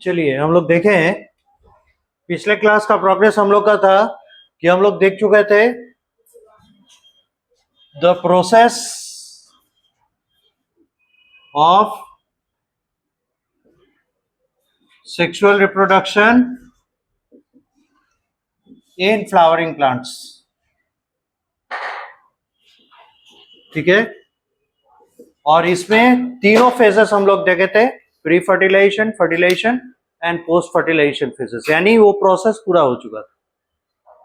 चलिए हम लोग देखें, पिछले क्लास का प्रोग्रेस हम लोग का था कि हम लोग देख चुके थे the process of sexual reproduction in flowering plants. ठीक है, और इसमें तीनों फेजेस हम लोग देखे थे, pre fertilisation, fertilisation and post fertilisation phases, यानी वो प्रोसेस पूरा हो चुका था।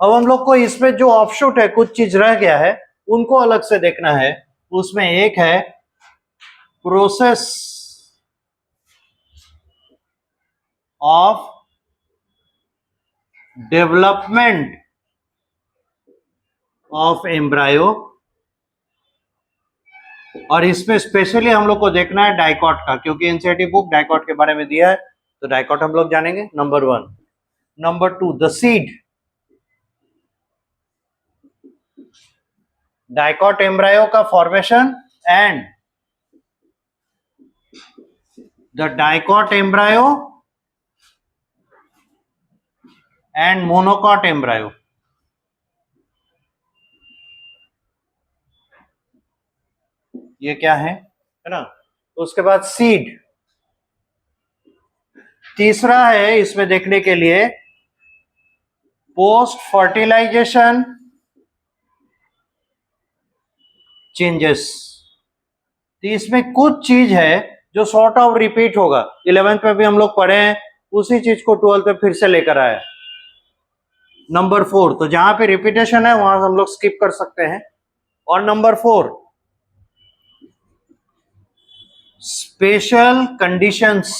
अब हम लोग को इसमें जो ऑफशूट है, कुछ चीज रह गया है, उनको अलग से देखना है। उसमें एक है process of development of embryo, और इसमें स्पेशली हम लोग को देखना है डाइकॉट का, क्योंकि एनसीईआरटी बुक डाइकॉट के बारे में दिया है, तो डाइकॉट हम लोग जानेंगे, number 1। Number 2, the seed, dicot embryo का formation and the dicot embryo and monocot embryo. ये क्या है ना। उसके बाद सीड, तीसरा है इसमें देखने के लिए पोस्ट फर्टिलाइजेशन चेंजेस। तो इसमें कुछ चीज है जो सॉर्ट ऑफ रिपीट होगा, 11th में भी हम लोग पढ़े हैं, उसी चीज को 12th में फिर से लेकर आया। नंबर 4, तो जहां पे रिपीटेशन है वहां हम लोग स्किप कर सकते हैं। और number 4, special conditions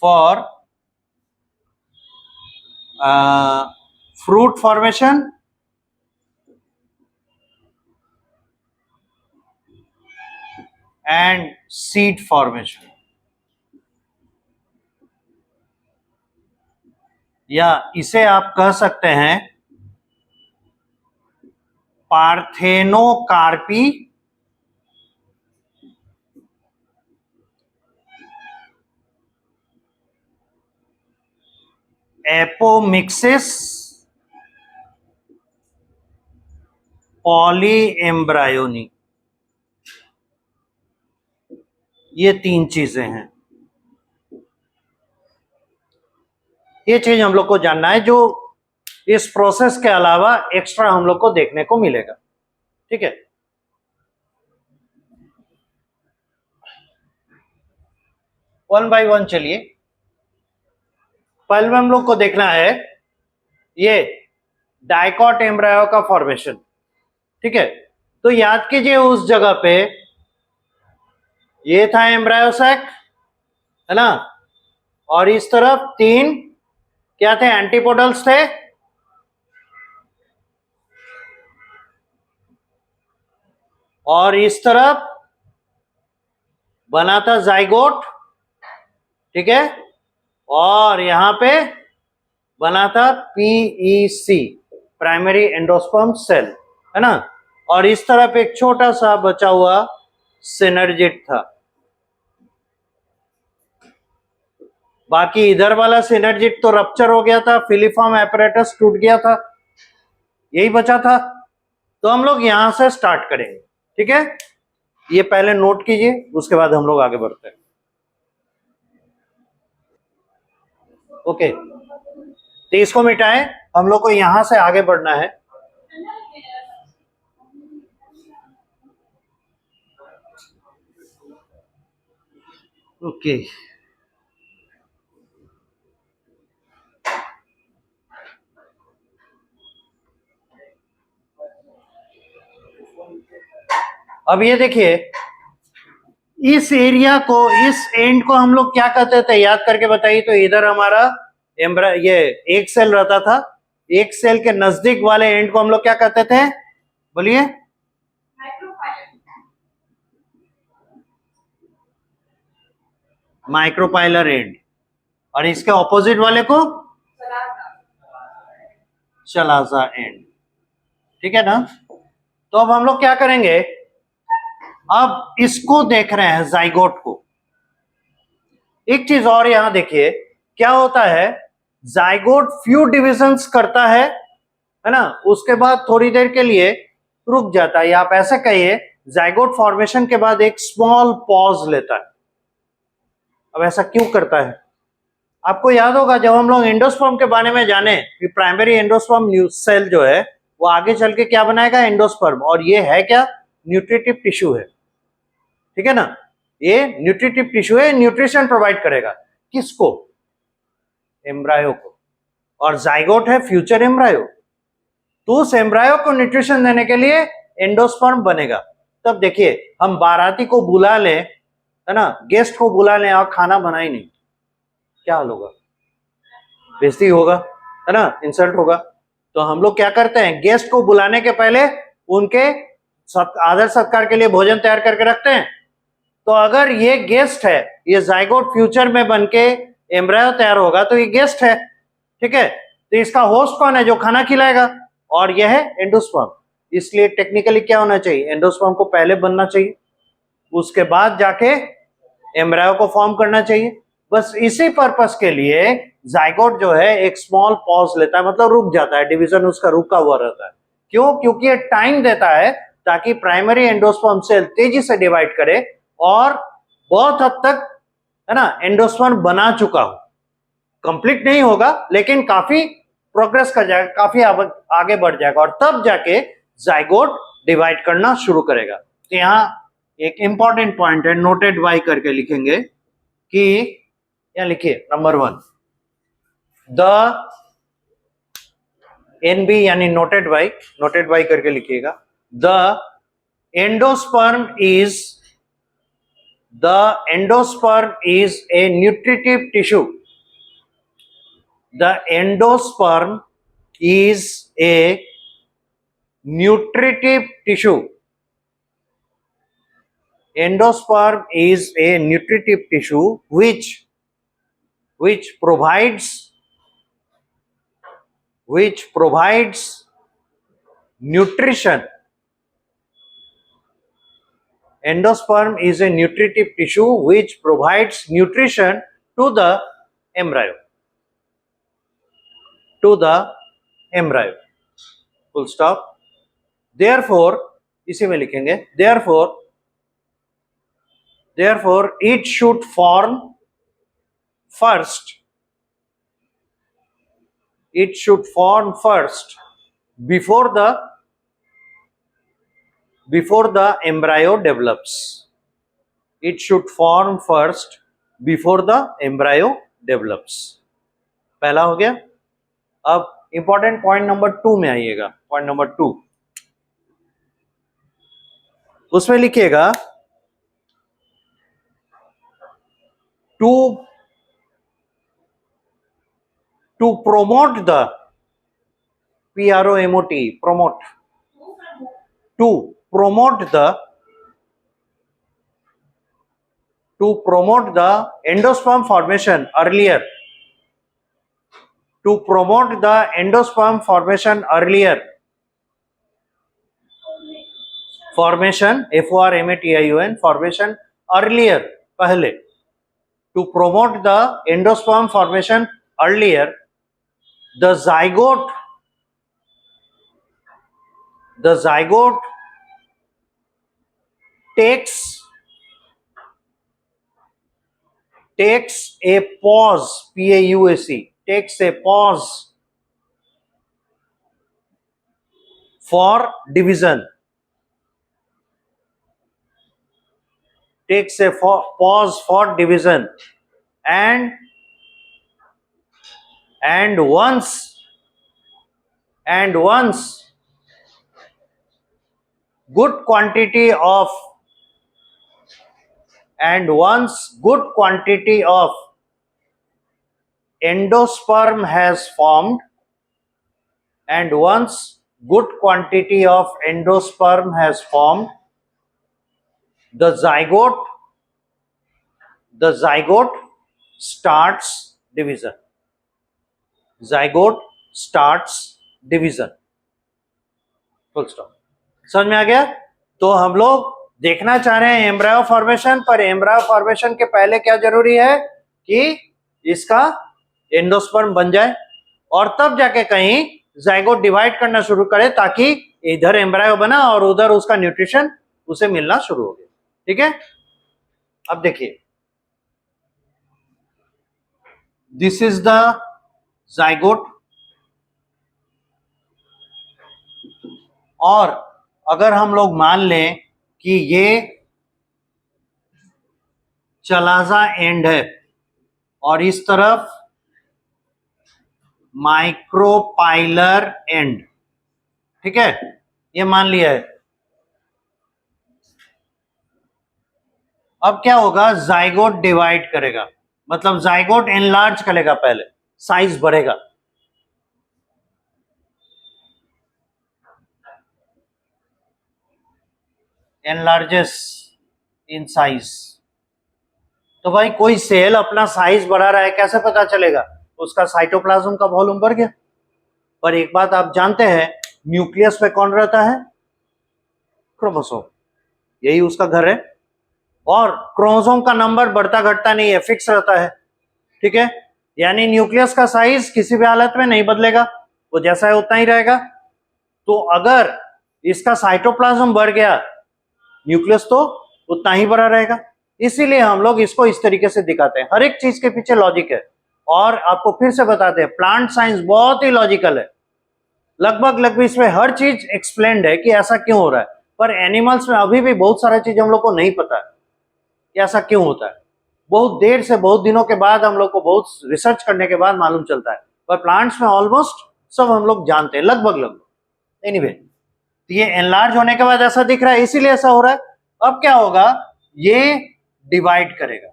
for fruit formation and seed formation, या इसे आप कह सकते हैं पार्थेनोकार्पी एपोमिक्सिस पॉलीएम्ब्रायोनी। ये 3 चीजें हैं। ये चीज हम लोग को जानना है, जो इस प्रोसेस के अलावा एक्स्ट्रा हम लोग को देखने को मिलेगा। ठीक है, वन बाय वन चलिए। पहले में हम लोग को देखना है ये डाइकॉट एम्ब्रायो का फॉर्मेशन। ठीक है, तो याद कीजिए उस जगह पे ये था एम्ब्रायो सैक, है ना, और इस तरफ 3 क्या थे, एंटीपोडल्स थे, और इस तरफ बना था जाइगोट। ठीक है, और यहां पे बना था पीईसी, प्राइमरी एंडोस्पर्म सेल, है ना, और इस तरफ एक छोटा सा बचा हुआ सिनर्जिट था। बाकी इधर वाला सिनर्जिट तो रप्चर हो गया था, फिलीफॉर्म एपरेटस टूट गया था, यही बचा था। तो हम लोग यहां से स्टार्ट करेंगे। ठीक है, ये पहले नोट कीजिए, उसके बाद हम लोग आगे बढ़ते हैं। ओके, तो इसको मिटाएं, हम लोग को यहां से आगे बढ़ना है। ओके, अब ये देखिए, इस एरिया को, इस एंड को हम लोग क्या कहते थे, याद करके बताइए। तो इधर हमारा ये एक सेल रहता था, एक सेल के नजदीक वाले एंड को हम लोग क्या कहते थे, बोलिए। माइक्रोपाइलर एंड, और इसके ऑपोजिट वाले को चलाजा एंड। ठीक है ना। तो अब हम लोग क्या करेंगे, अब इसको देख रहे हैं जाइगोट को। एक चीज और यहां देखिए, क्या होता है, जाइगोट फ्यू डिविजन्स करता है ना, उसके बाद थोड़ी देर के लिए रुक जाता है, या आप ऐसे कहिए जाइगोट फॉर्मेशन के बाद एक स्मॉल पॉज लेता है। अब ऐसा क्यों करता है? आपको याद होगा जब हम लोग एंडोस्पर्म के बारे में जाने कि प्राइमरी एंडोस्पर्म सेल जो है वो आगे चल के क्या बनाएगा, एंडोस्पर्म, और ये है क्या, न्यूट्रिटिव टिश्यू है, ठीक है ना, ये न्यूट्रिटिव टिश्यू है, न्यूट्रिशन प्रोवाइड करेगा किसको, एम्ब्रायो को, और जाइगोट है फ्यूचर एम्ब्रायो, तो उस एम्ब्रायो को न्यूट्रिशन देने के लिए एंडोस्पर्म बनेगा। तब देखिए हम बाराती को बुला लें, है ना, गेस्ट को बुला लें और खाना बनाए नहीं, क्या हाल होगा, बेइज्जती होगा, है ना, इंसल्ट होगा। तो हम लोग क्या करते हैं, गेस्ट को बुलाने के पहले उनके आदर सत्कार के लिए भोजन तैयार करके रखते हैं। तो अगर ये गेस्ट है, ये जाइगोट फ्यूचर में बनके एम्ब्रायो तैयार होगा तो ये गेस्ट है, ठीक है, तो इसका होस्ट कौन है जो खाना खिलाएगा, और यह है एंडोस्पर्म। इसलिए टेक्निकली क्या होना चाहिए, एंडोस्पर्म को पहले बनना चाहिए, उसके बाद जाके एम्ब्रायो को फॉर्म करना चाहिए। बस इसी पर्पस के लिए जाइगोट जो है एक स्मॉल पॉज लेता है, मतलब रुक जाता है, डिवीजन उसका रुका हुआ रहता है। क्यों? क्योंकि ये टाइम देता है ताकि प्राइमरी एंडोस्पर्म सेल तेजी से डिवाइड करे और बहुत हद तक, है ना, एंडोस्पर्म बना चुका हो, कंप्लीट नहीं होगा लेकिन काफी प्रोग्रेस कर जाएगा, काफी आगे बढ़ जाएगा, और तब जाके जाइगोट डिवाइड करना शुरू करेगा। तो यहाँ एक इंपॉर्टेंट पॉइंट है, नोटेड वाई करके लिखेंगे कि, यहाँ लिखिए नंबर 1, द एनबी यानी नोटेड वाई करके लिखिएगा, the endosperm is a nutritive tissue, the endosperm is a nutritive tissue. Endosperm is a nutritive tissue which provides nutrition. Endosperm is a nutritive tissue which provides nutrition to the embryo. Full stop. Therefore, इसी में लिखेंगे, therefore it should form first before the embryo develops. It should form first before the embryo develops. पहला हो गया। अब important point number 2 में आइएगा, point number 2, उसमें लिखिएगा to promote the endosperm formation earlier, formation formation earlier, पहले, to promote the endosperm formation earlier, the zygote takes a pause, PAUSE, takes a pause for division, and once good quantity of endosperm has formed, the zygote starts division. Full stop. समझ में आ गया? तो हम लोग देखना चाह रहे हैं एम्ब्रायो फॉर्मेशन, पर एम्ब्रायो फॉर्मेशन के पहले क्या जरूरी है, कि इसका एंडोस्पर्म बन जाए और तब जाके कहीं जाइगोट डिवाइड करना शुरू करे, ताकि इधर एम्ब्रायो बना और उधर उसका न्यूट्रिशन उसे मिलना शुरू हो गया। ठीक है, अब देखिए, दिस इज द जाइगोट। और अगर हम लोग मान लें कि ये चलाजा एंड है और इस तरफ माइक्रोपाइलर एंड, ठीक है, ये मान लिया है। अब क्या होगा, जाइगोट डिवाइड करेगा, मतलब जाइगोट एनलार्ज करेगा, पहले साइज बढ़ेगा। Enlarges in size. तो भाई कोई सेल अपना साइज बढ़ा रहा है, कैसे पता चलेगा? उसका साइटोप्लाज्म का वॉल्यूम बढ़ गया। पर एक बात आप जानते हैं, न्यूक्लियस पे कौन रहता है? क्रोमोसोम, यही उसका घर है। और क्रोमोसोम का नंबर बढ़ता घटता नहीं है, फिक्स रहता है। ठीक है, यानी न्यूक्लियस का साइज किसी भी हालत में नहीं बदलेगा, वो जैसा है उतना ही रहेगा। तो अगर इसका साइटोप्लाज्म बढ़ गया, न्यूक्लियस तो उतना ही बड़ा रहेगा। इसीलिए हम लोग इसको इस तरीके से दिखाते हैं। हर एक चीज के पीछे लॉजिक है। और आपको फिर से बताते हैं, प्लांट साइंस बहुत ही लॉजिकल है। लगभग इसमें हर चीज एक्सप्लेन्ड है कि ऐसा क्यों हो रहा है। पर एनिमल्स में अभी भी बहुत सारा चीज हम लोग को नहीं पता है कि ऐसा क्यों होता है। बहुत देर से, बहुत दिनों के बाद हम लोग को, बहुत रिसर्च करने के बाद मालूम चलता है। पर प्लांट्स में ऑलमोस्ट सब हम लोग जानते हैं, लगभग। एनीवे, तो ये एनलार्ज होने के बाद ऐसा दिख रहा है, इसीलिए ऐसा हो रहा है। अब क्या होगा, ये डिवाइड करेगा।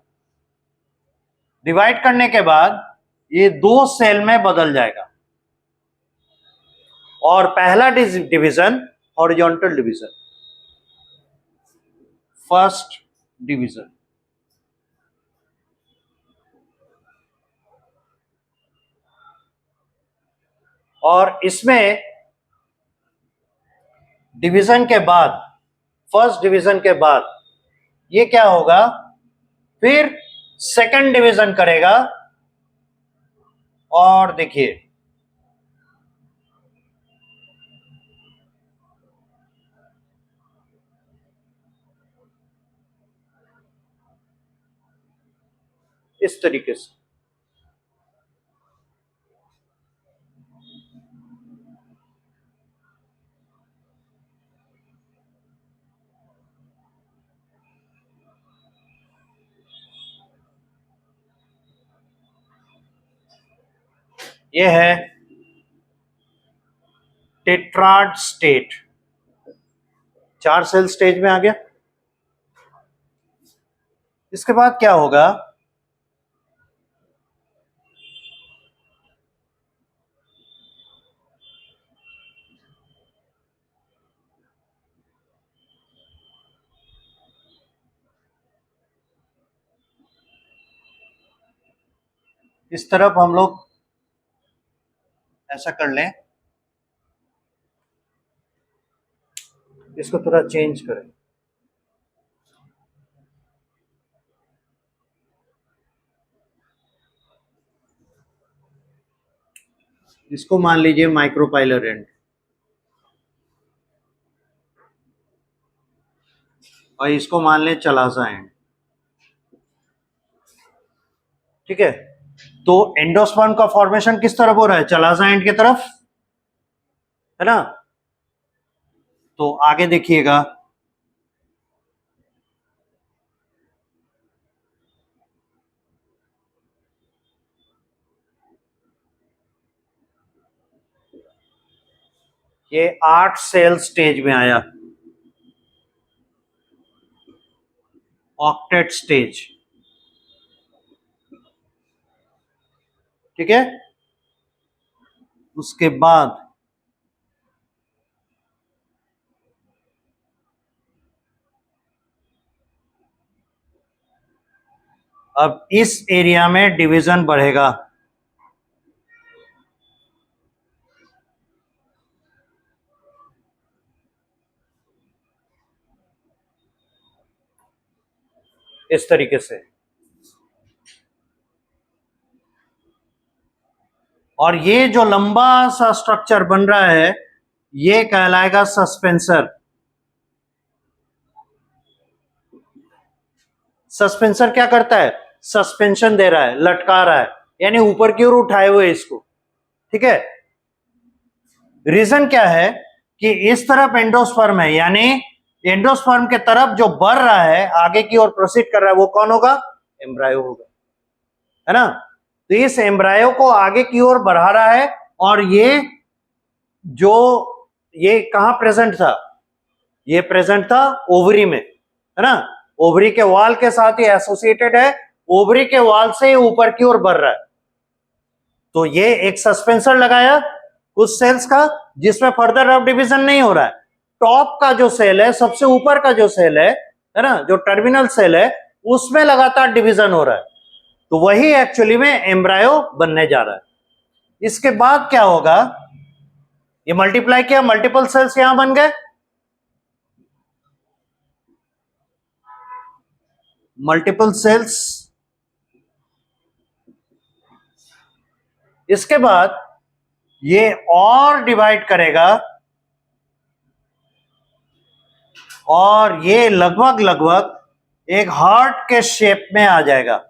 डिवाइड करने के बाद ये दो सेल में बदल जाएगा। और पहला division horizontal division, first division. और इसमें डिवीजन के बाद, फर्स्ट डिवीजन के बाद ये क्या होगा, फिर सेकंड डिवीजन करेगा। और देखिए, इस तरीके से ये है टेट्राड स्टेट, 4 सेल स्टेज में आ गया। इसके बाद क्या होगा, इस तरफ हम लोग ऐसा कर लें, इसको थोड़ा चेंज करें। इसको मान लीजिए माइक्रोपाइलर एंड, और इसको मान लें चलाजा एंड। ठीक है, तो एंडोस्पर्म का फॉर्मेशन किस तरफ हो रहा है? चलाजा एंड की तरफ, है ना? तो आगे देखिएगा, ये 8 सेल स्टेज में आया, ऑक्टेट स्टेज। ठीक है, उसके बाद अब इस एरिया में डिवीजन बढ़ेगा। इस तरीके से और ये जो लंबा सा स्ट्रक्चर बन रहा है ये कहलाएगा सस्पेंसर। सस्पेंसर क्या करता है? सस्पेंशन दे रहा है, लटका रहा है, यानी ऊपर की ओर उठाए हुए इसको। ठीक है, रीजन क्या है कि इस तरफ एंडोस्पर्म है, यानी एंडोस्पर्म के तरफ जो बढ़ रहा है, आगे की ओर प्रोसीड कर रहा है, वो कौन होगा? एम्ब्रायो होगा, है ना। तो इस एम्ब्रायो को आगे की ओर बढ़ा रहा है, और ये कहां प्रेजेंट था? ये प्रेजेंट था ओवरी में, है ना। ओवरी के वॉल के साथ ही एसोसिएटेड है, ओवरी के वॉल से ऊपर की ओर बढ़ रहा है। तो ये एक सस्पेंसर लगाया कुछ सेल्स का, जिसमें फर्दर रफ डिवीजन नहीं हो रहा है। टॉप का जो सेल है, सबसे ऊपर का जो सेल है ना, जो टर्मिनल सेल है, उसमें लगातार डिवीजन हो रहा है। तो वही एक्चुअली में एम्ब्रायो बनने जा रहा है। इसके बाद क्या होगा? ये मल्टीप्लाई किया, मल्टीपल सेल्स यहां बन गए, मल्टीपल सेल्स। इसके बाद ये और डिवाइड करेगा, और ये लगभग लगभग एक हार्ट के शेप में आ जाएगा।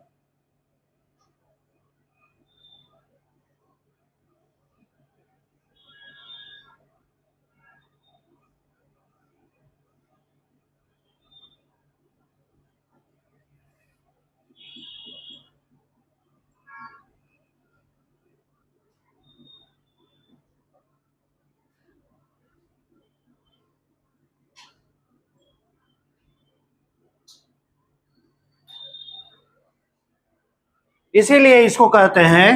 इसीलिए इसको कहते हैं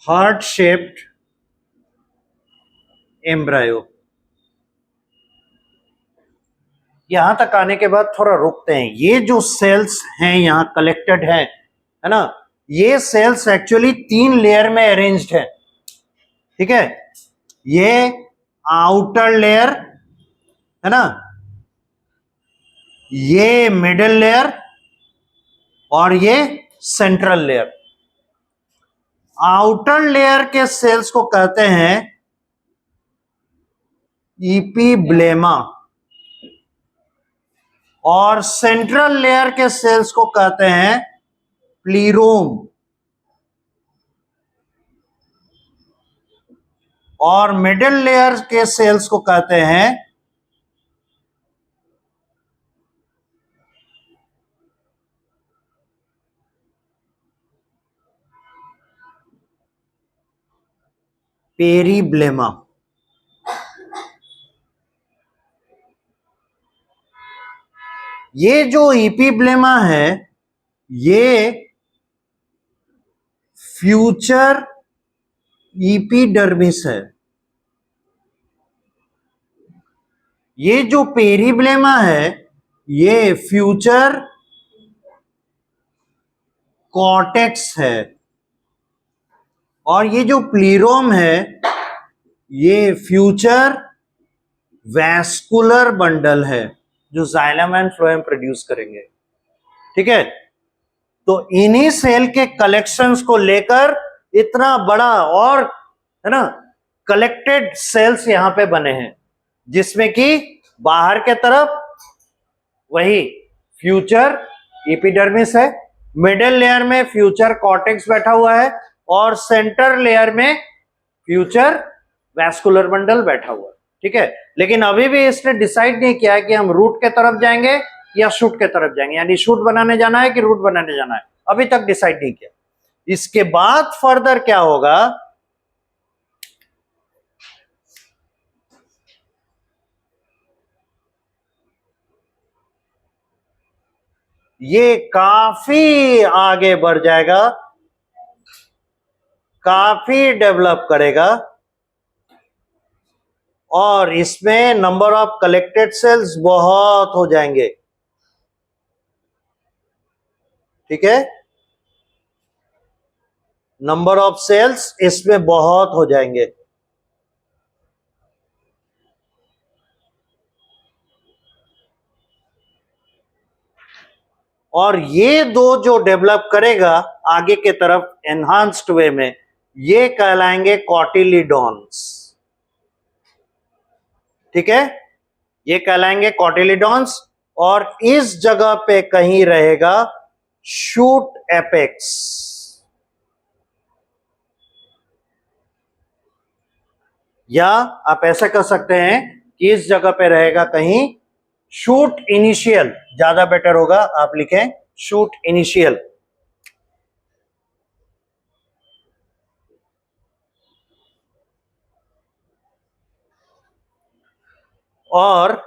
हार्ट शेप्ड एम्ब्रायो। यहां तक आने के बाद थोड़ा रुकते हैं। ये जो सेल्स हैं यहां कलेक्टेड है ना, ये सेल्स एक्चुअली 3 लेयर में अरेंज्ड है। ठीक है, ये आउटर लेयर, है ना, ये मिडिल लेयर, और ये सेंट्रल लेयर। आउटर लेयर के सेल्स को कहते हैं इपीब्लेमा, और सेंट्रल लेयर के सेल्स को कहते हैं प्लीरोम, और मिडिल लेयर के सेल्स को कहते हैं पेरीब्लेमा। ये जो इपीब्लेमा है ये फ्यूचर इपीडर्मिस है। ये जो पेरीब्लेमा है ये फ्यूचर कॉर्टेक्स है, और ये जो प्लीरोम है ये फ्यूचर वैस्कुलर बंडल है, जो जाइलम एंड फ्लोएम प्रोड्यूस करेंगे। ठीक है, तो इन्हीं सेल के कलेक्शंस को लेकर इतना बड़ा और, है ना, कलेक्टेड सेल्स यहां पे बने हैं, जिसमें कि बाहर के तरफ वही फ्यूचर एपिडर्मिस है, मिडिल लेयर में फ्यूचर कॉर्टेक्स बैठा हुआ है, और सेंटर लेयर में फ्यूचर वैस्कुलर बंडल बैठा हुआ है। ठीक है, लेकिन अभी भी इसने डिसाइड नहीं किया है कि हम रूट के तरफ जाएंगे या शूट के तरफ जाएंगे, यानी शूट बनाने जाना है कि रूट बनाने जाना है, अभी तक डिसाइड नहीं किया। इसके बाद फर्दर क्या होगा? ये काफी आगे बढ़ जाएगा, काफी डेवलप करेगा, और इसमें नंबर ऑफ कलेक्टेड सेल्स बहुत हो जाएंगे। ठीक है, नंबर ऑफ सेल्स इसमें बहुत हो जाएंगे। और ये दो जो डेवलप करेगा आगे के तरफ एनहांस्ड वे में, ये कहलाएंगे कॉटिलिडॉन्स। ठीक है, ये कहलाएंगे कॉटिलिडॉन्स। और इस जगह पे कहीं रहेगा शूट एपेक्स, या आप ऐसा कर सकते हैं कि इस जगह पे रहेगा कहीं शूट इनिशियल, ज्यादा बेटर होगा आप लिखें शूट इनिशियल। और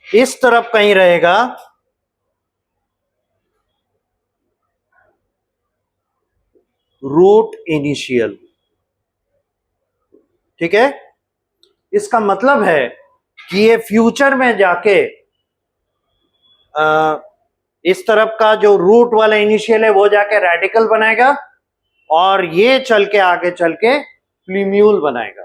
इस तरफ कहीं रहेगा रूट इनिशियल। ठीक है, इसका मतलब है कि ये फ्यूचर में जाके इस तरफ का जो रूट वाला इनिशियल है वो जाके रेडिकल बनाएगा, और ये चल के आगे चल के प्लीम्यूल बनाएगा।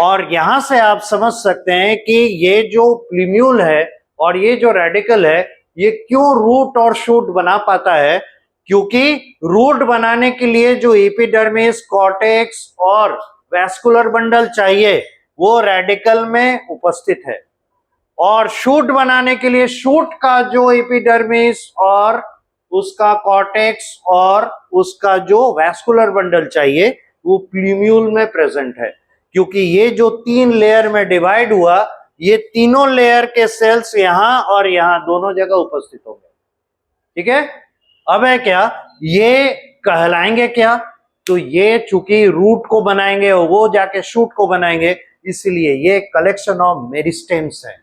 और यहां से आप समझ सकते हैं कि ये जो प्लीम्यूल है और ये जो रेडिकल है, ये क्यों रूट और शूट बना पाता है, क्योंकि रूट बनाने के लिए जो एपिडर्मिस, कॉर्टेक्स और वैस्कुलर बंडल चाहिए वो रेडिकल में उपस्थित है, और शूट बनाने के लिए शूट का जो एपिडर्मिस और उसका कॉर्टेक्स और उसका जो वैस्कुलर बंडल चाहिए वो प्लीम्यूल में प्रेजेंट है। क्योंकि ये जो 3 लेयर में डिवाइड हुआ, ये तीनों लेयर के सेल्स यहां और यहां दोनों जगह उपस्थित होंगे। ठीक है, अब है क्या, ये कहलाएंगे क्या, तो ये चूंकि रूट को बनाएंगे और वो जाके शूट को बनाएंगे, इसलिए ये कलेक्शन ऑफ मेरिस्टेम्स है।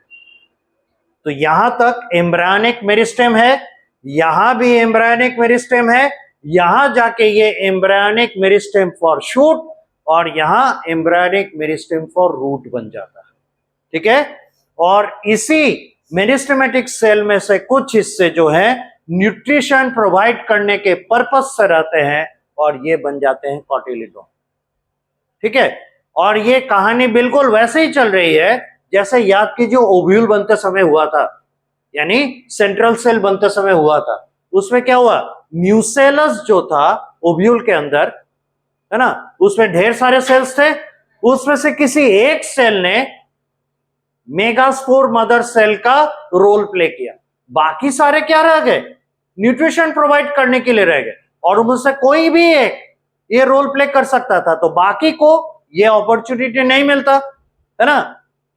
तो यहां तक एम्ब्रायनिक मेरिस्टेम है, यहां भी एम्ब्रायनिक मेरिस्टेम है, यहां जाके ये एम्ब्रायनिक मेरिस्टेम फॉर शूट और यहां एम्ब्रायनिक मेरिस्टेम फॉर रूट बन जाता है। ठीक है, और इसी मेरिस्टेमेटिक सेल में से कुछ हिस्से जो है न्यूट्रिशन प्रोवाइड करने के पर्पस से रहते हैं और ये बन जाते हैं कॉटिलिडॉन। ठीक है, और ये कहानी बिल्कुल वैसे ही चल रही है जैसे याद कीजिए ओव्यूल बनते समय हुआ था, यानी सेंट्रल सेल बनते समय हुआ था। उसमें क्या हुआ, न्यूसेलस जो था ओव्यूल के अंदर, है ना, उसमें ढेर सारे सेल्स थे, उसमें से किसी एक सेल ने मेगास्पोर मदर सेल का रोल प्ले किया, बाकी सारे क्या रह गए, न्यूट्रिशन प्रोवाइड करने के लिए रह गए, और उनसे कोई भी एक ये रोल प्ले कर सकता था, तो बाकी को ये अपॉर्चुनिटी नहीं मिलता, है ना।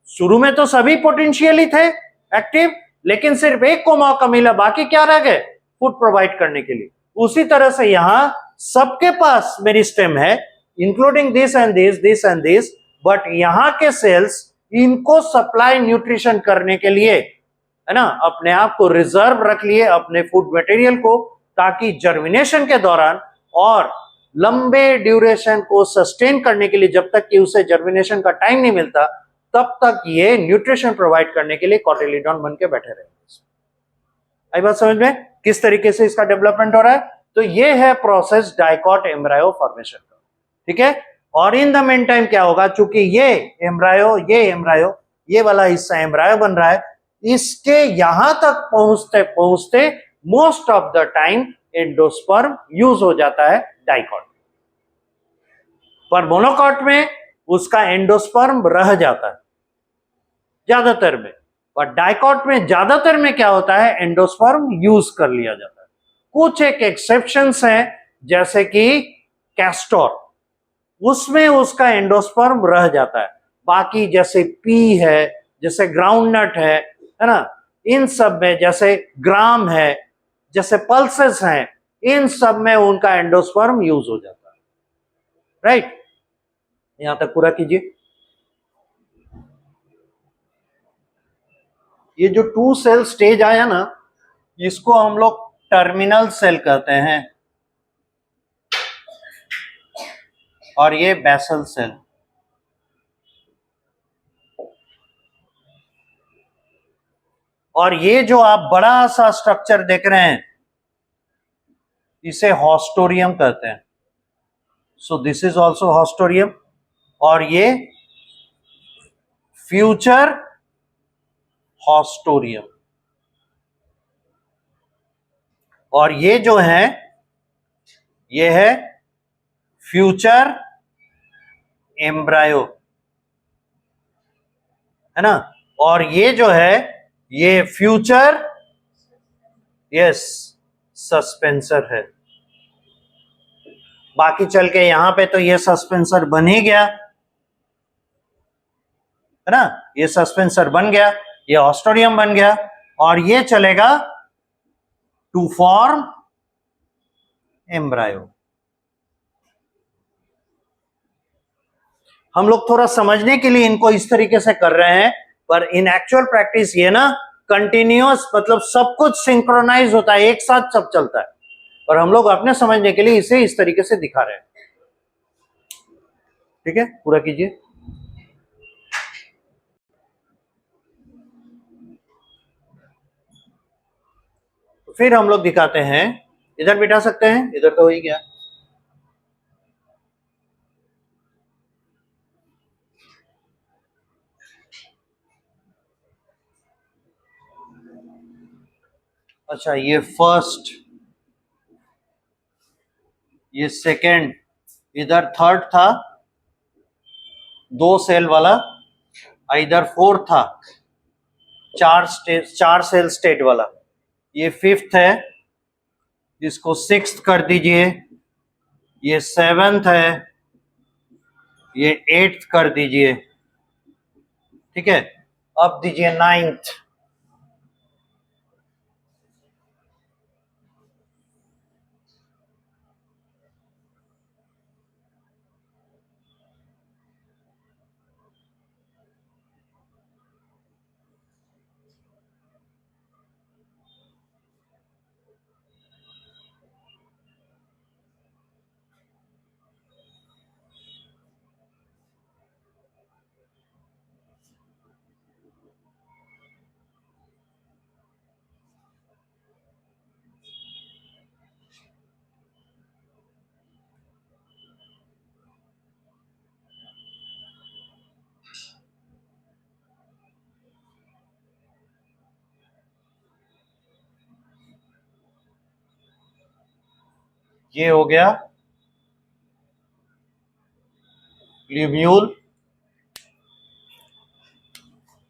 शुरू में तो सभी पोटेंशियली थे एक्टिव, लेकिन सिर्फ एक को मौका मिला, बाकी क्या रह गए, फूड प्रोवाइड करने के लिए। उसी तरह से यहां सबके पास मेरिस्टेम है, including this and this, this and this, but यहां के सेल्स इनको सप्लाई न्यूट्रिशन करने के लिए, है ना, अपने आप को रिजर्व रख लिए अपने फूड मटेरियल को, ताकि जर्मिनेशन के दौरान और लंबे ड्यूरेशन को सस्टेन करने के लिए, जब तक कि उसे जर्मिनेशन का टाइम नहीं मिलता, तब तक ये न्यूट्रिशन प्रोवाइड करने के लिए कॉटिलिडॉन बन के बैठे रहेंगे। आई बात समझ में किस तरीके से इसका डेवलपमेंट हो रहा है। तो ये है प्रोसेस डाइकॉट एम्ब्रायो फॉर्मेशन का। ठीक है, और इन द मेन टाइम क्या होगा, चूंकि ये एम्ब्रायो ये वाला हिस्सा एम्ब्रायो बन रहा है, इसके यहां तक पहुंचते पहुंचते most of the time endosperm use हो जाता है डाइकॉट, पर मोनोकॉट में उसका एंडोस्पर्म रह जाता है ज्यादातर में, पर डाइकॉट में ज्यादातर में क्या होता है, एंडोस्पर्म यूज कर लिया जाता है। कुछ एक एक्सेप्शंस हैं, जैसे कि कैस्टोर, उसमें उसका एंडोस्पर्म रह जाता है, बाकी जैसे पी है, जैसे ग्राउंडनट है ना, इन सब में, जैसे ग्राम है, जैसे पल्सेस हैं, इन सब में उनका एंडोस्पर्म यूज हो जाता है। राइट, यहां तक पूरा कीजिए। ये जो 2 सेल स्टेज आया ना, इसको हम लोग टर्मिनल सेल कहते हैं, और ये बेसल सेल। और ये जो आप बड़ा सा स्ट्रक्चर देख रहे हैं, इसे हॉस्टोरियम कहते हैं। So this is also haustorium, और ये फ्यूचर हॉस्टोरियम। और ये जो है ये है फ्यूचर एम्ब्रायो, है ना, और ये जो है ये फ्यूचर यस सस्पेंसर है। बाकी चल के यहां पे तो ये सस्पेंसर बन ही गया, है ना, ये सस्पेंसर बन गया, ये ऑस्ट्रोडियम बन गया, और ये चलेगा टू फॉर्म एम्ब्रायो। हम लोग थोड़ा समझने के लिए इनको इस तरीके से कर रहे हैं, पर इन एक्चुअल प्रैक्टिस ये ना कंटिन्यूअस, मतलब सब कुछ सिंक्रोनाइज होता है, एक साथ सब चलता है, और हम लोग अपने समझने के लिए इसे इस तरीके से दिखा रहे हैं। ठीक है, पूरा कीजिए। तो फिर हम लोग दिखाते हैं, इधर बिठा सकते हैं, इधर तो हो ही गया। अच्छा, ये फर्स्ट, ये सेकंड, इधर थर्ड था 2 सेल वाला, इधर फोर्थ था 4 सेल स्टेट वाला, ये फिफ्थ है, इसको सिक्स्थ कर दीजिए, ये सेवेंथ है, ये एट्थ कर दीजिए, ठीक है, अब दीजिए नाइन्थ, ये हो गया लिम्यूल,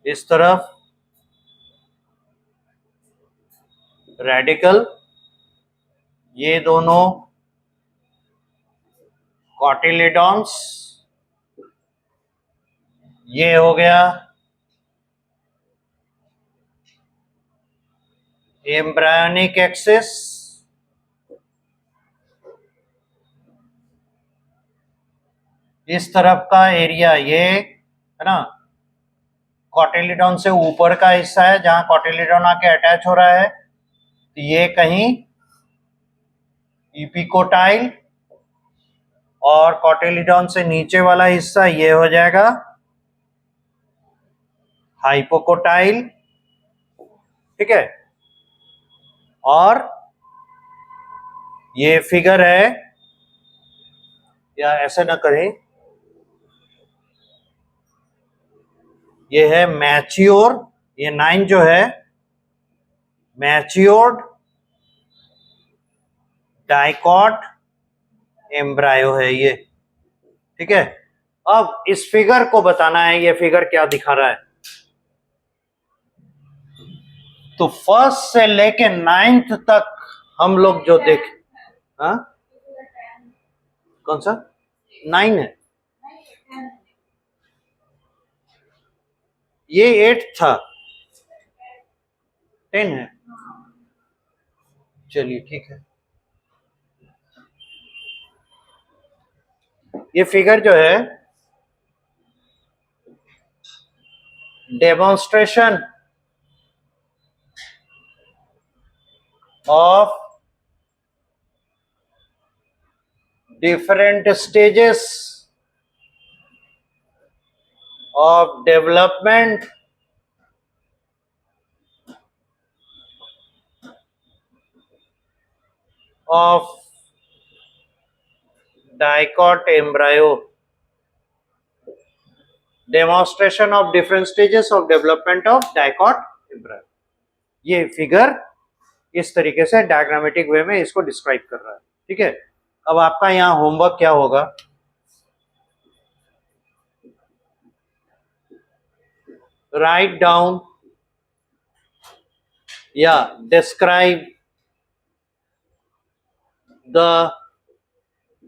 इस तरफ रेडिकल, ये दोनों कॉटिलेडॉन्स, ये हो गया एम्ब्रायोनिक एक्सिस, इस तरफ का एरिया ये, है ना, कॉटिलेडॉन से ऊपर का हिस्सा है जहां कॉटिलेडॉन आके अटैच हो रहा है, तो ये कहीं इपिकोटाइल, और कॉटिलेडॉन से नीचे वाला हिस्सा ये हो जाएगा हाइपोकोटाइल, ठीक है, और ये फिगर है, या ऐसे ना करें, ये है मैच्योर, ये 9 जो है मैच्योर्ड डाइकॉट एम्ब्रायो है ये, ठीक है। अब इस फिगर को बताना है, ये फिगर क्या दिखा रहा है, तो फर्स्ट से लेके 9th तक हम लोग जो देख, हाँ कौन सा 9 है, ये 8 था, 10 है, चलिए ठीक है। ये फिगर जो है demonstration of different stages of development of dicot embryo, demonstration of different stages of development of dicot embryo। ये फिगर इस तरीके से डायग्रामेटिक वे में इसको डिस्क्राइब कर रहा है। ठीक है, अब आपका यहाँ होमवर्क क्या होगा, राइट डाउन या describe the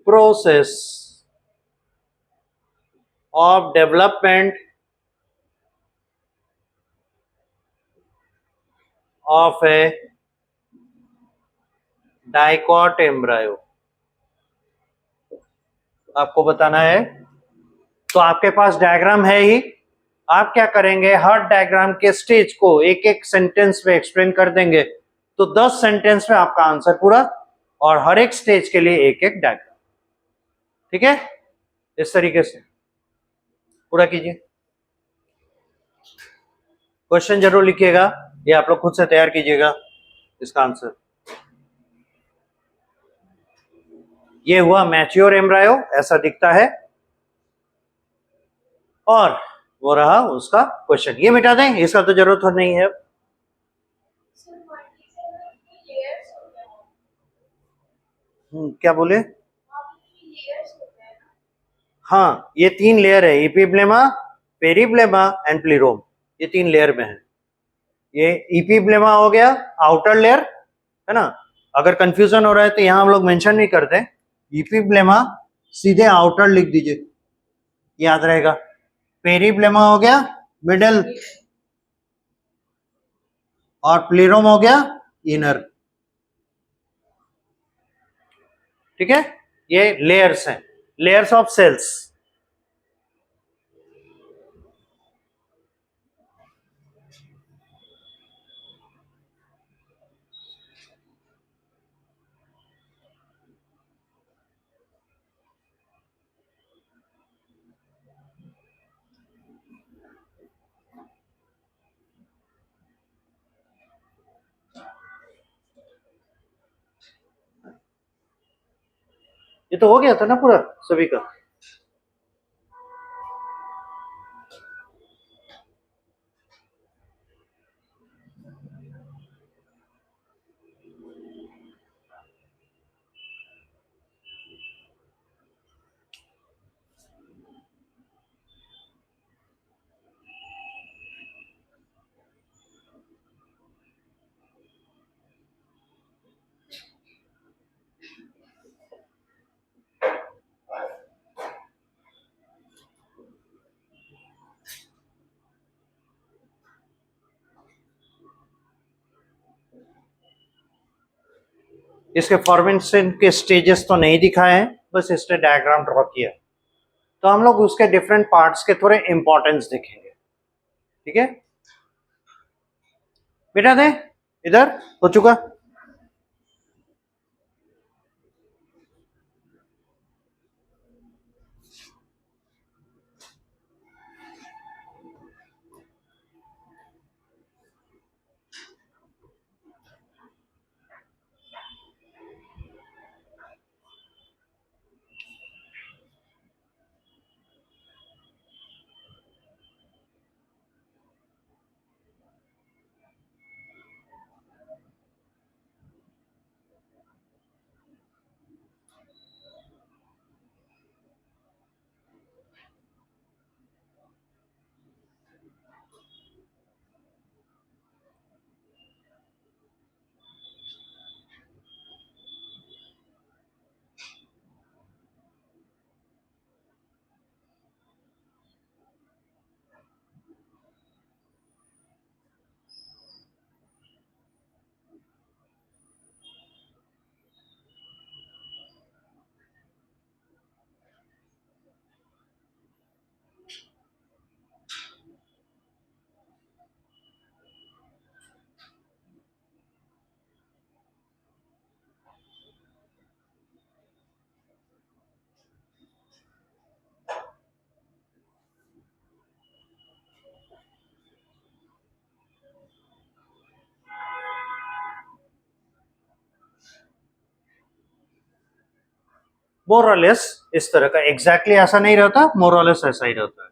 process of development of a dicot embryo। आपको बताना है, तो आपके पास डायग्राम है ही, आप क्या करेंगे, हर डायग्राम के स्टेज को एक एक सेंटेंस में एक्सप्लेन कर देंगे, तो 10 सेंटेंस में आपका आंसर पूरा, और हर एक स्टेज के लिए एक एक डायग्राम। ठीक है, इस तरीके से पूरा कीजिए। क्वेश्चन जरूर लिखिएगा, ये आप लोग खुद से तैयार कीजिएगा इसका आंसर। ये हुआ मैच्योर एम्ब्रायो, ऐसा दिखता है, और वो रहा उसका क्वेश्चन। ये मिटा दें, इसका तो जरूरत नहीं है। क्या बोले? हाँ, ये 3 लेयर है, इपीब्लेमा, पेरिब्लेमा एंड प्लीरोम, ये 3 लेयर में है। ये इपीब्लेमा हो गया आउटर लेयर, है ना। अगर कंफ्यूजन हो रहा है तो यहाँ हम लोग मेंशन नहीं करते, इपीब्लेमा सीधे आउटर लिख दीजिए, याद रहेगा। पेरिब्लेमा हो गया मिडल, और प्लीरोम हो गया इनर। ठीक है, ये लेयर्स हैं, लेयर्स ऑफ सेल्स। ये तो हो गया था ना पूरा सभी का। इसके फॉर्मेशन के स्टेजेस तो नहीं दिखाए हैं, बस इसने डायग्राम ड्रॉ किया, तो हम लोग उसके डिफरेंट पार्ट्स के थोड़े इंपॉर्टेंस देखेंगे। ठीक है, बेटा दे, इधर हो चुका। मोरलेस इस तरह का, एग्जैक्टली ऐसा नहीं रहता, मोरलेस ऐसा ही रहता है।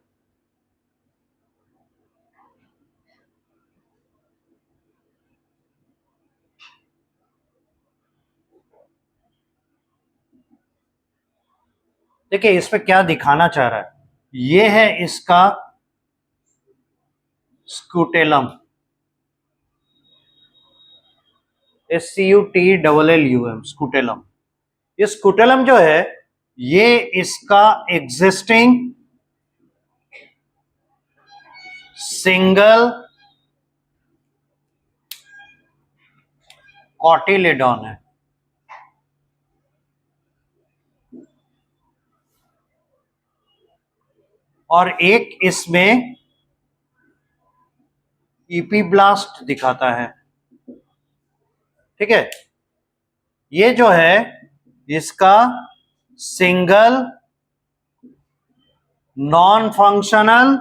देखिए इसमें क्या दिखाना चाह रहा है, ये है इसका स्कूटेलम, SCUTLLUM, स्कूटेलम। ये स्कूटेलम जो है ये इसका एग्जिस्टिंग सिंगल कॉटिलेडॉन है। और एक इसमें इपीब्लास्ट दिखाता है, ठीक है। ये जो है इसका single non functional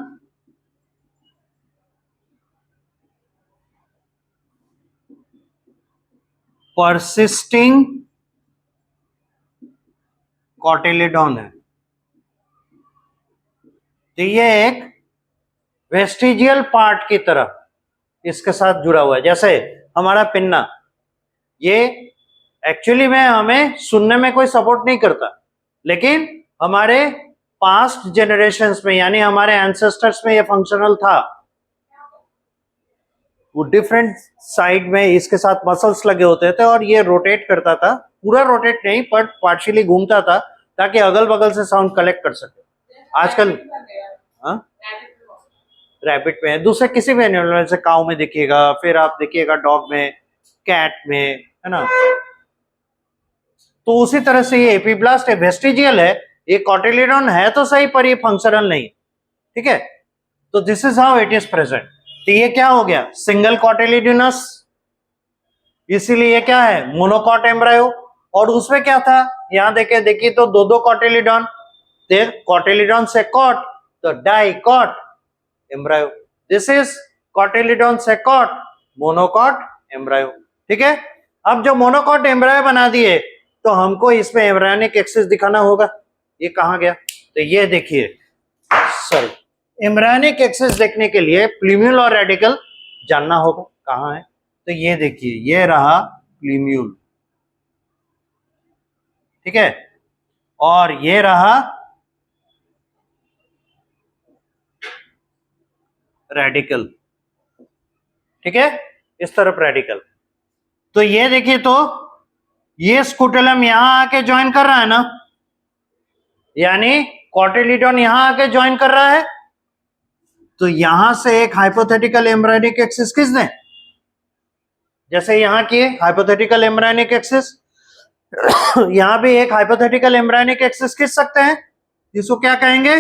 persisting cotyledon है। तो ये एक वेस्टिजियल पार्ट की तरह इसके साथ जुड़ा हुआ है, जैसे हमारा पिन्ना, ये एक्चुअली में हमें सुनने में कोई सपोर्ट नहीं करता, लेकिन हमारे पास्ट जनरेशन्स में यानी हमारे एंसेस्टर्स में ये फंक्शनल था। वो डिफरेंट साइड में इसके साथ मसल्स लगे होते थे और ये रोटेट करता था, पूरा रोटेट नहीं पर पार्शियली घूमता था ताकि अगल बगल से साउंड कलेक्ट कर सके। आजकल रैबिट में, दूसरे किसी भी एनिमल में, जैसे काऊ में देखिएगा, फिर आप देखिएगा डॉग में, कैट में, है ना। तो उसी तरह से ये एपीब्लास्ट है, वेस्टिजियल है, ये कॉटिलेडॉन है तो सही पर ये फंक्शनल नहीं, ठीक है। तो this is how it is present. तो ये क्या हो गया, सिंगल कॉटिलिडोनस, इसीलिए ये क्या है, मोनोकॉट एम्ब्रायो। और उसमें क्या था, यहां देखिए तो दो दो कॉटिलिडॉन, कॉटिलिडॉन से कॉट तो dicot embryo. This is cotyledon से कॉट, मोनोकॉट एम्ब्रायो, ठीक है। अब जो मोनोकॉट एम्ब्रायो बना दिए तो हमको इसमें एम्ब्रायोनिक एक्सिस दिखाना होगा। ये कहां गया, तो ये देखिए, सॉरी, एम्ब्रायोनिक एक्सिस देखने के लिए प्लूम्यूल और रेडिकल जानना होगा कहां है। तो ये देखिए, ये रहा प्लूम्यूल, ठीक है, और ये रहा रेडिकल, ठीक है, इस तरफ रेडिकल। तो ये देखिए, तो ये स्कूटेलम यहां आके ज्वाइन कर रहा है ना, यानी कॉटिलिडॉन यहां आके ज्वाइन कर रहा है। तो यहां से एक हाइपोथेटिकल एम्ब्रायोनिक एक्सिस किसने, जैसे यहां की हाइपोथेटिकल एम्ब्रायोनिक एक्सिस, यहां भी एक हाइपोथेटिकल एम्ब्रायोनिक एक्सिस खींच सकते हैं, जिसको क्या कहेंगे,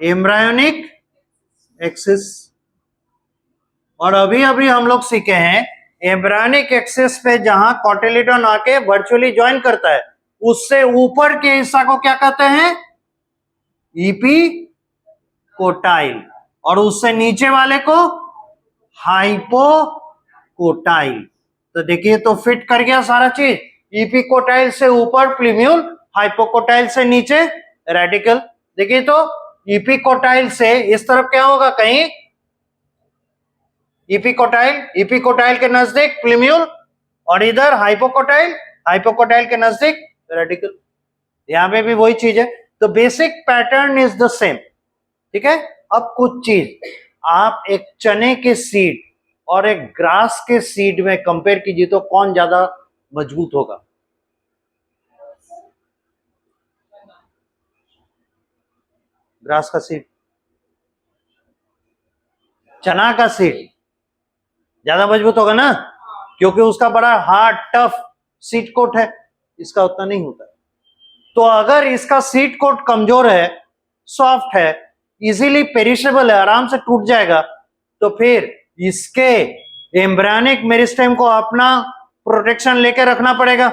एम्ब्रायोनिक एक्सिस। और अभी अभी हम लोग सीखे हैं एम्ब्रायोनिक एक्सिस पे जहां कॉटिलिडॉन आके वर्चुअली ज्वाइन करता है, उससे ऊपर के हिस्सा को क्या कहते हैं, इपीकोटाइल, और उससे नीचे वाले को हाइपोकोटाइल। तो देखिए, तो फिट कर गया सारा चीज, इपीकोटाइल से ऊपर प्लूम्यूल, हाइपोकोटाइल से नीचे रेडिकल। देखिए तो इपीकोटाइल से इस तरफ क्या होगा, कहीं इपीकोटाइल के नजदीक प्लूम्यूल, और इधर हाइपोकोटाइल, हाइपोकोटाइल के नजदीक रेडिकल। यहां पे भी वही चीज है। तो basic pattern is the same, ठीक है। अब कुछ चीज आप एक चने के सीड और एक ग्रास के सीड में कंपेयर कीजिए तो कौन ज्यादा मजबूत होगा, ग्रास का सीड, चना का सीड ज्यादा मजबूत होगा ना, क्योंकि उसका बड़ा हार्ड टफ सीड कोट है, इसका उतना नहीं होता। तो अगर इसका सीड कोट कमजोर है, सॉफ्ट है, इजीली पेरिशेबल है, आराम से टूट जाएगा, तो फिर इसके एम्ब्रायोनिक मेरिस्टेम को अपना प्रोटेक्शन लेके रखना पड़ेगा।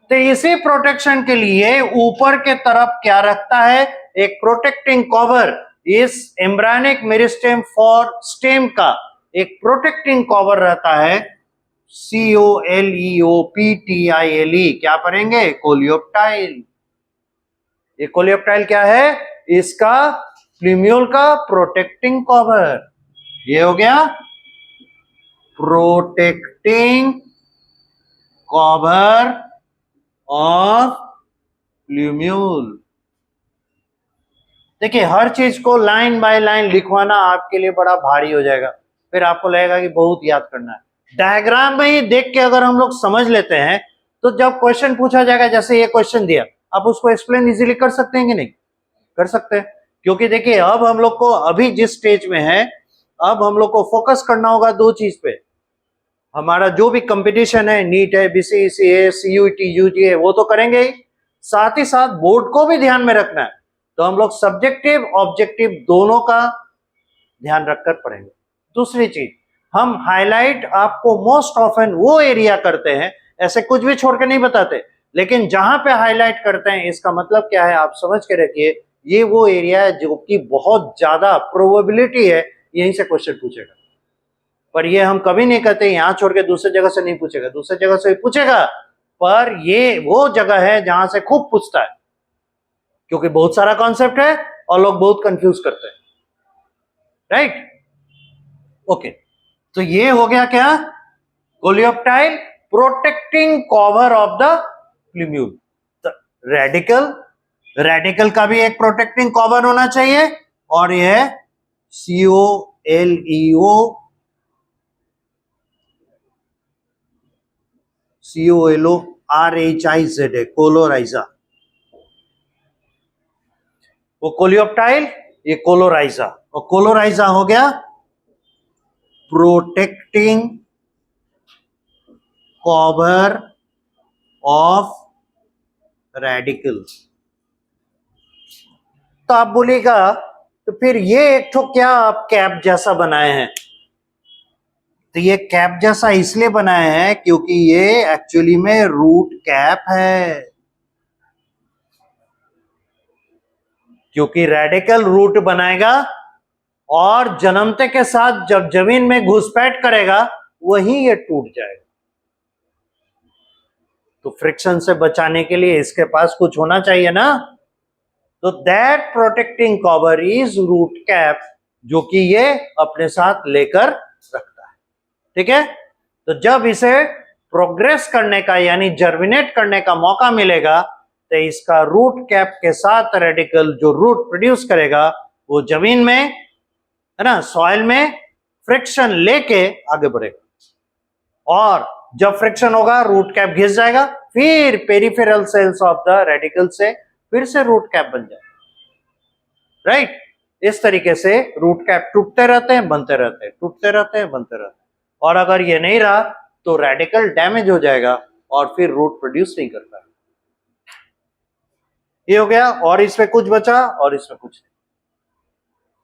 तो इसी प्रोटेक्शन के लिए ऊपर के तरफ क्या रखता है, एक प्रोटेक्टिंग कवर। इस एम्ब्रायोनिक मेरिस्टेम फॉर स्टेम का एक प्रोटेक्टिंग कवर रहता है, COLEOPTILE, क्या पढ़ेंगे, कोलियोप्टाइल। ये कोलियोप्टाइल क्या है, इसका प्लूम्यूल का प्रोटेक्टिंग कवर। ये हो गया प्रोटेक्टिंग कवर ऑफ प्लूम्यूल। देखिए हर चीज को लाइन बाय लाइन लिखवाना आपके लिए बड़ा भारी हो जाएगा, फिर आपको लगेगा कि बहुत याद करना है। डायग्राम में ही देख के अगर हम लोग समझ लेते हैं तो जब क्वेश्चन पूछा जाएगा, जैसे ये क्वेश्चन दिया, आप उसको एक्सप्लेन इजीली कर सकते हैं कि नहीं? कर सकते हैं, क्योंकि देखिए अब हम लोग को अभी जिस स्टेज में है, अब हम लोग को फोकस करना होगा दो चीज पे। हमारा जो भी कंपटीशन है, नीट है, बीसीसीए, सीयूईटी, यूजीए, वो तो करेंगे ही, साथ ही साथ बोर्ड को भी ध्यान में रखना है। तो हम लोग सब्जेक्टिव ऑब्जेक्टिव दोनों का ध्यान रखकर पढ़ेंगे। दूसरी चीज, हम हाईलाइट आपको मोस्ट ऑफन वो एरिया करते हैं, ऐसे कुछ भी छोड़ के नहीं बताते, लेकिन जहां पे हाईलाइट करते हैं इसका मतलब क्या है आप समझ के रखिए, ये वो एरिया है जो कि बहुत ज्यादा प्रोबेबिलिटी है यहीं से क्वेश्चन पूछेगा। पर ये हम कभी नहीं कहते यहां छोड़ के दूसरी जगह से नहीं पूछेगा, दूसरी जगह से भी पूछेगा, पर ये वो जगह है जहां से खूब पूछता है, क्योंकि बहुत सारा कॉन्सेप्ट है और लोग बहुत कंफ्यूज करते हैं। Right, okay. तो ये हो गया क्या? Coleoptile protecting cover of the plumule. Radical, radical का भी एक प्रोटेक्टिंग कवर होना चाहिए, और यह COLEO, COLORHIZ है, कोलोराइजा। वो कोलियोप्टाइल, ये कोलोराइजा, और कोलोराइजा हो गया प्रोटेक्टिंग कवर ऑफ रेडिकल। तो आप बोलेगा तो फिर ये एक तो क्या आप कैप जैसा बनाए हैं? तो ये कैप जैसा इसलिए बनाए हैं क्योंकि ये एक्चुअली में रूट कैप है, क्योंकि रेडिकल रूट बनाएगा और जन्मते के साथ जब जमीन में घुसपैठ करेगा वही ये टूट जाएगा। तो फ्रिक्शन से बचाने के लिए इसके पास कुछ होना चाहिए ना, तो that protecting cover is root cap, जो कि ये अपने साथ लेकर रखता है। ठीक है, तो जब इसे प्रोग्रेस करने का यानी जर्मिनेट करने का मौका मिलेगा, तो इसका रूट कैप के साथ रेडिकल जो रूट प्रोड्यूस करेगा वो जमीन में, है ना, सॉइल में फ्रिक्शन लेके आगे बढ़ेगा, और जब फ्रिक्शन होगा रूट कैप घिस जाएगा, फिर peripheral cells of the radical से फिर से रूट कैप बन जाएगा। राइट, इस तरीके से रूट कैप टूटते रहते हैं, बनते रहते हैं, टूटते रहते हैं, बनते रहते हैं, और अगर ये नहीं रहा तो रेडिकल डैमेज हो जाएगा और फिर रूट प्रोड्यूस नहीं कर पाएगा। ये हो गया, और इसमें कुछ बचा और इसमें कुछ नहीं।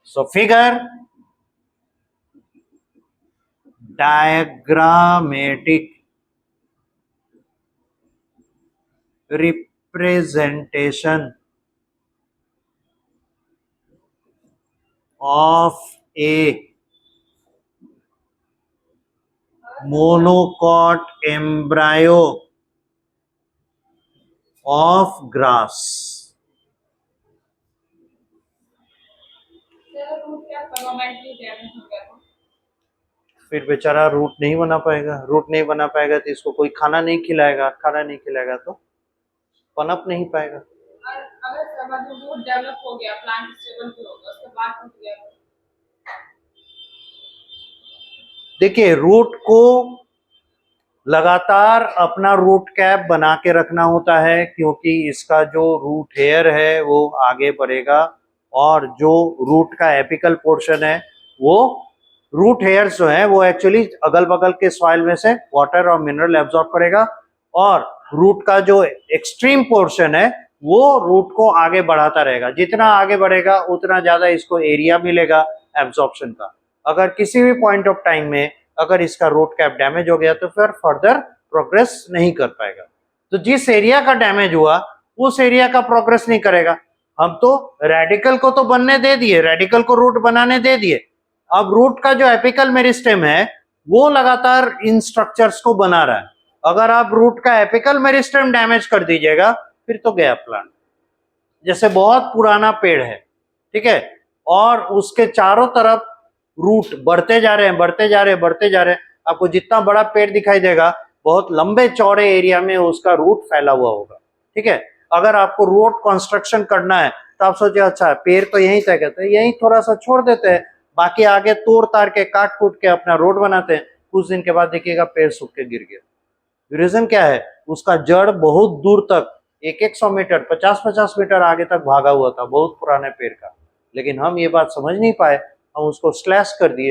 So figure diagrammatic representation of a monocot embryo of grass। फिर बेचारा रूट नहीं बना पाएगा, रूट नहीं बना पाएगा तो इसको कोई खाना नहीं खिलाएगा, खाना नहीं खिलाएगा तो पनप नहीं पाएगा। अगर रूट डेवलप हो गया, प्लांट स्टेबल हो गया, उसके बाद टूट गया, देखिए रूट को लगातार अपना रूट कैप बना के रखना होता है, क्योंकि इसका जो रूट हेयर है वो आगे बढ़ेगा, और जो रूट का एपिकल पोर्शन है वो रूट हेयर्स जो है वो एक्चुअली अगल बगल के सॉइल में से वाटर और मिनरल एब्जॉर्ब करेगा, और रूट का जो एक्सट्रीम पोर्शन है वो रूट को आगे बढ़ाता रहेगा। जितना आगे बढ़ेगा उतना ज्यादा इसको एरिया मिलेगा एब्जॉर्प्शन का। अगर किसी भी पॉइंट ऑफ टाइम में अगर इसका रूट कैप डैमेज हो गया तो फिर फर्दर प्रोग्रेस नहीं कर पाएगा। तो जिस एरिया का डैमेज हुआ उस एरिया का प्रोग्रेस नहीं करेगा। हम तो रेडिकल को तो बनने दे दिए, रेडिकल को रूट बनाने दे दिए, अब रूट का जो एपिकल मेरिस्टेम है वो लगातार इन स्ट्रक्चर्स को बना रहा है। अगर आप रूट का एपिकल मेरिस्टेम डैमेज कर दीजिएगा फिर तो गया प्लांट। जैसे बहुत पुराना पेड़ है, ठीक है, और उसके चारों तरफ रूट बढ़ते जा रहे हैं, बढ़ते जा रहे हैं, बढ़ते जा रहे हैं, आपको जितना बड़ा पेड़ दिखाई देगा बहुत लंबे चौड़े एरिया में उसका रूट फैला हुआ होगा। ठीक है, अगर आपको रोड कंस्ट्रक्शन करना है तो आप सोचिए अच्छा पेड़ तो यहीं तक है, तो यहीं थोड़ा सा छोड़ देते हैं, बाकी आगे तोड़ तार के काट कूट के अपना रोड बनाते हैं, कुछ दिन के बाद देखिएगा पेड़ सूख के गिर गया। रीजन क्या है, उसका जड़ बहुत दूर तक 100 मीटर 50 मीटर आगे तक भागा हुआ था बहुत पुराने पेड़ का, लेकिन हम ये बात समझ नहीं पाए, हम उसको स्लैश कर दिए।